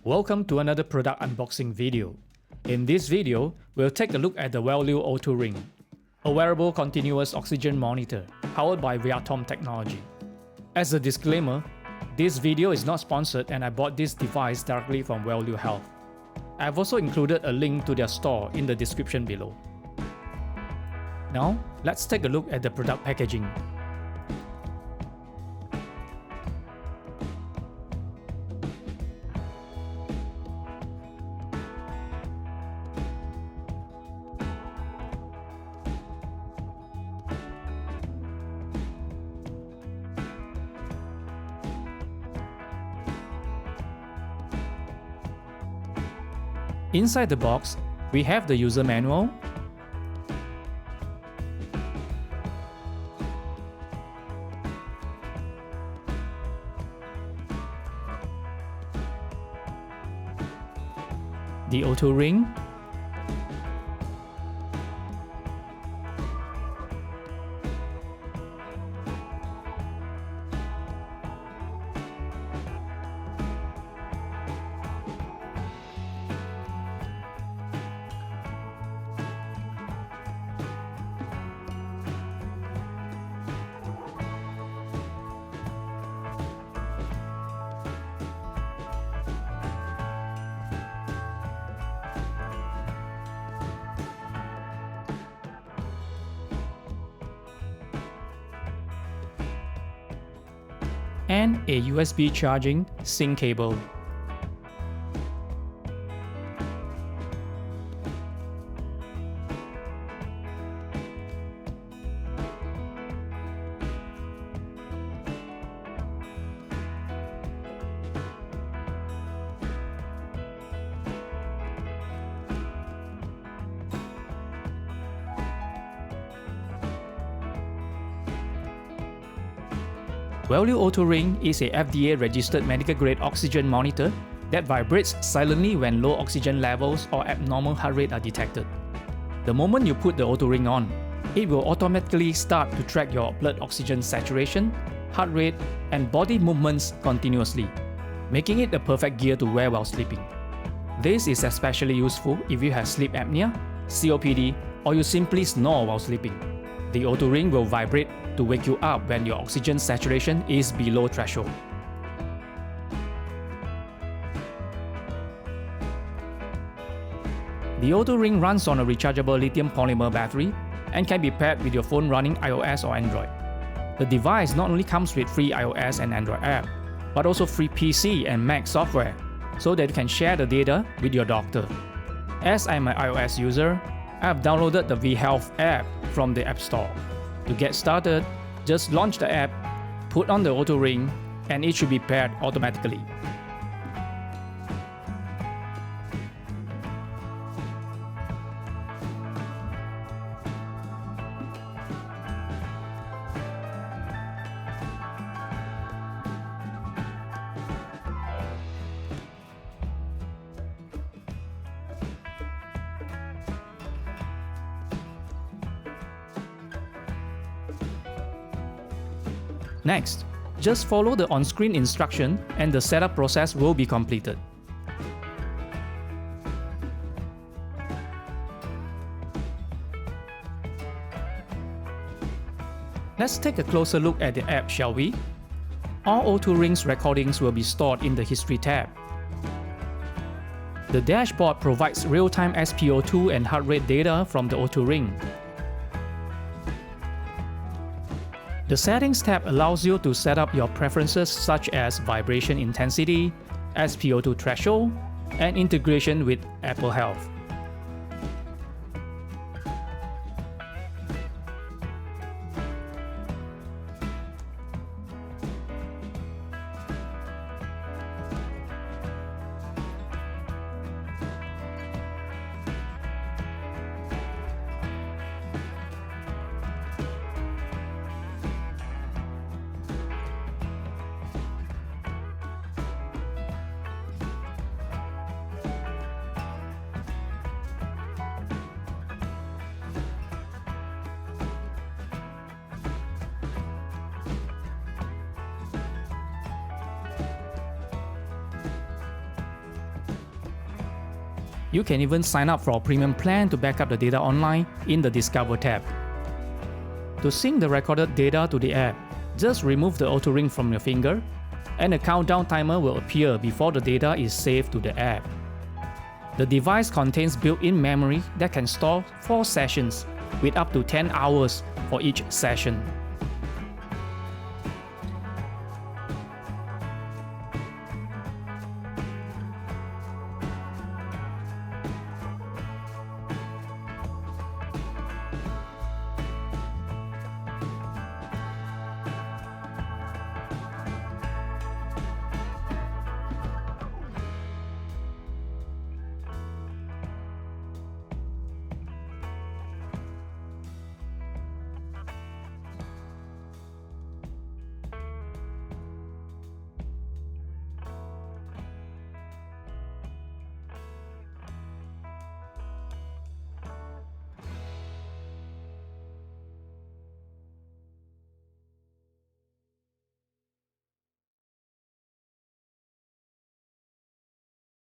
Welcome to another product unboxing video. In this video, we'll take a look at the Wellue O2Ring, a wearable continuous oxygen monitor powered by Viatom technology. As a disclaimer, this video is not sponsored and I bought this device directly from Wellue Health. I've also included a link to their store in the description below. Now, let's take a look at the product packaging. Inside the box, we have the user manual, the O2Ring, and a USB charging sync cable. Wellue O2Ring is a FDA-registered medical-grade oxygen monitor that vibrates silently when low oxygen levels or abnormal heart rate are detected. The moment you put the O2Ring on, it will automatically start to track your blood oxygen saturation, heart rate, and body movements continuously, making it the perfect gear to wear while sleeping. This is especially useful if you have sleep apnea, COPD, or you simply snore while sleeping. The O2Ring will vibrate to wake you up when your oxygen saturation is below threshold. The O2Ring runs on a rechargeable lithium polymer battery and can be paired with your phone running iOS or Android. The device not only comes with free iOS and Android app, but also free PC and Mac software, so that you can share the data with your doctor. As I'm an iOS user, I have downloaded the vHealth app from the App Store. To get started, just launch the app, put on the O2Ring, and it should be paired automatically. Next, just follow the on-screen instruction and the setup process will be completed. Let's take a closer look at the app, shall we? All O2Ring's recordings will be stored in the History tab. The dashboard provides real-time SpO2 and heart rate data from the O2Ring. The Settings tab allows you to set up your preferences such as vibration intensity, SpO2 threshold, and integration with Apple Health. You can even sign up for a premium plan to back up the data online in the Discover tab. To sync the recorded data to the app, just remove the O2Ring from your finger, and a countdown timer will appear before the data is saved to the app. The device contains built-in memory that can store 4 sessions, with up to 10 hours for each session.